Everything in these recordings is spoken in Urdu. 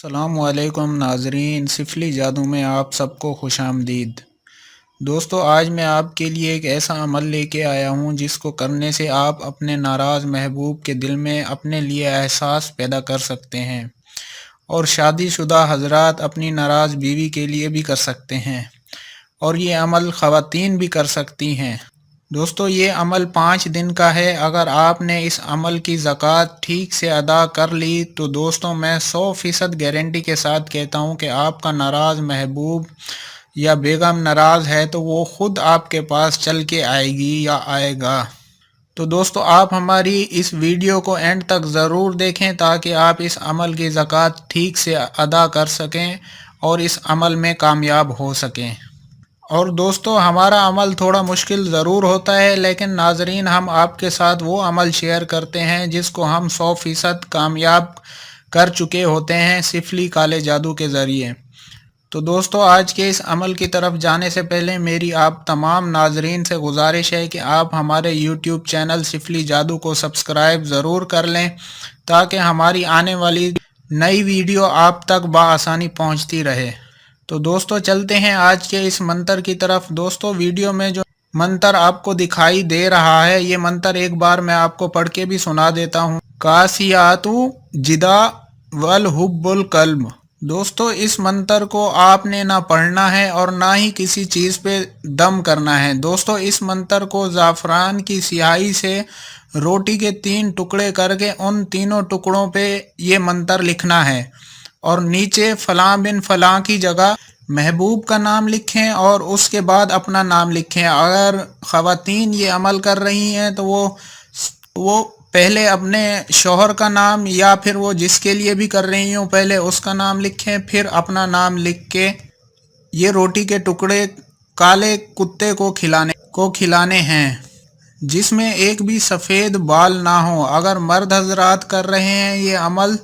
السلام علیکم ناظرین، سفلی جادو میں آپ سب کو خوش آمدید۔ دوستو، آج میں آپ کے لیے ایک ایسا عمل لے کے آیا ہوں جس کو کرنے سے آپ اپنے ناراض محبوب کے دل میں اپنے لیے احساس پیدا کر سکتے ہیں، اور شادی شدہ حضرات اپنی ناراض بیوی کے لیے بھی کر سکتے ہیں، اور یہ عمل خواتین بھی کر سکتی ہیں۔ دوستو، یہ عمل 5 دن کا ہے۔ اگر آپ نے اس عمل کی زکوٰۃ ٹھیک سے ادا کر لی تو دوستو، میں 100% گارنٹی کے ساتھ کہتا ہوں کہ آپ کا ناراض محبوب یا بیگم ناراض ہے تو وہ خود آپ کے پاس چل کے آئے گی یا آئے گا۔ تو دوستو، آپ ہماری اس ویڈیو کو اینڈ تک ضرور دیکھیں تاکہ آپ اس عمل کی زکوٰۃ ٹھیک سے ادا کر سکیں اور اس عمل میں کامیاب ہو سکیں۔ اور دوستو، ہمارا عمل تھوڑا مشکل ضرور ہوتا ہے، لیکن ناظرین، ہم آپ کے ساتھ وہ عمل شیئر کرتے ہیں جس کو ہم 100% کامیاب کر چکے ہوتے ہیں سفلی کالے جادو کے ذریعے۔ تو دوستو، آج کے اس عمل کی طرف جانے سے پہلے میری آپ تمام ناظرین سے گزارش ہے کہ آپ ہمارے یوٹیوب چینل سفلی جادو کو سبسکرائب ضرور کر لیں تاکہ ہماری آنے والی نئی ویڈیو آپ تک بآسانی پہنچتی رہے۔ تو دوستو، چلتے ہیں آج کے اس منتر کی طرف۔ دوستو، ویڈیو میں جو منتر آپ کو دکھائی دے رہا ہے، یہ منتر ایک بار میں آپ کو پڑھ کے بھی سنا دیتا ہوں۔ کاسیاتو جدا والحب القلب۔ دوستو، اس منتر کو آپ نے نہ پڑھنا ہے اور نہ ہی کسی چیز پہ دم کرنا ہے۔ دوستو، اس منتر کو زعفران کی سیاہی سے روٹی کے 3 ٹکڑے کر کے ان تینوں ٹکڑوں پہ یہ منتر لکھنا ہے، اور نیچے فلاں بن فلاں کی جگہ محبوب کا نام لکھیں اور اس کے بعد اپنا نام لکھیں۔ اگر خواتین یہ عمل کر رہی ہیں تو وہ پہلے اپنے شوہر کا نام، یا پھر وہ جس کے لیے بھی کر رہی ہوں پہلے اس کا نام لکھیں، پھر اپنا نام لکھ کے یہ روٹی کے ٹکڑے کالے کتے کو کھلانے ہیں جس میں ایک بھی سفید بال نہ ہو۔ اگر مرد حضرات کر رہے ہیں یہ عمل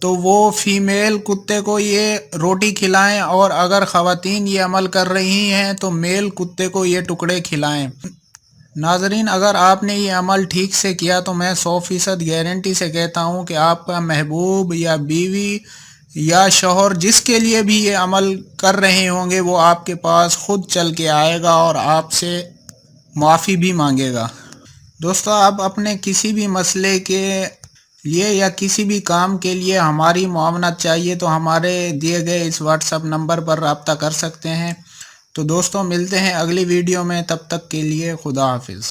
تو وہ فیمیل کتے کو یہ روٹی کھلائیں، اور اگر خواتین یہ عمل کر رہی ہیں تو میل کتے کو یہ ٹکڑے کھلائیں۔ ناظرین، اگر آپ نے یہ عمل ٹھیک سے کیا تو میں 100% گارنٹی سے کہتا ہوں کہ آپ کا محبوب یا بیوی یا شوہر جس کے لیے بھی یہ عمل کر رہے ہوں گے وہ آپ کے پاس خود چل کے آئے گا اور آپ سے معافی بھی مانگے گا۔ دوستو، آپ اپنے کسی بھی مسئلے کے لیے یا کسی بھی کام کے لیے ہماری معاونت چاہیے تو ہمارے دیے گئے اس واٹس ایپ نمبر پر رابطہ کر سکتے ہیں۔ تو دوستو، ملتے ہیں اگلی ویڈیو میں، تب تک کے لیے خدا حافظ۔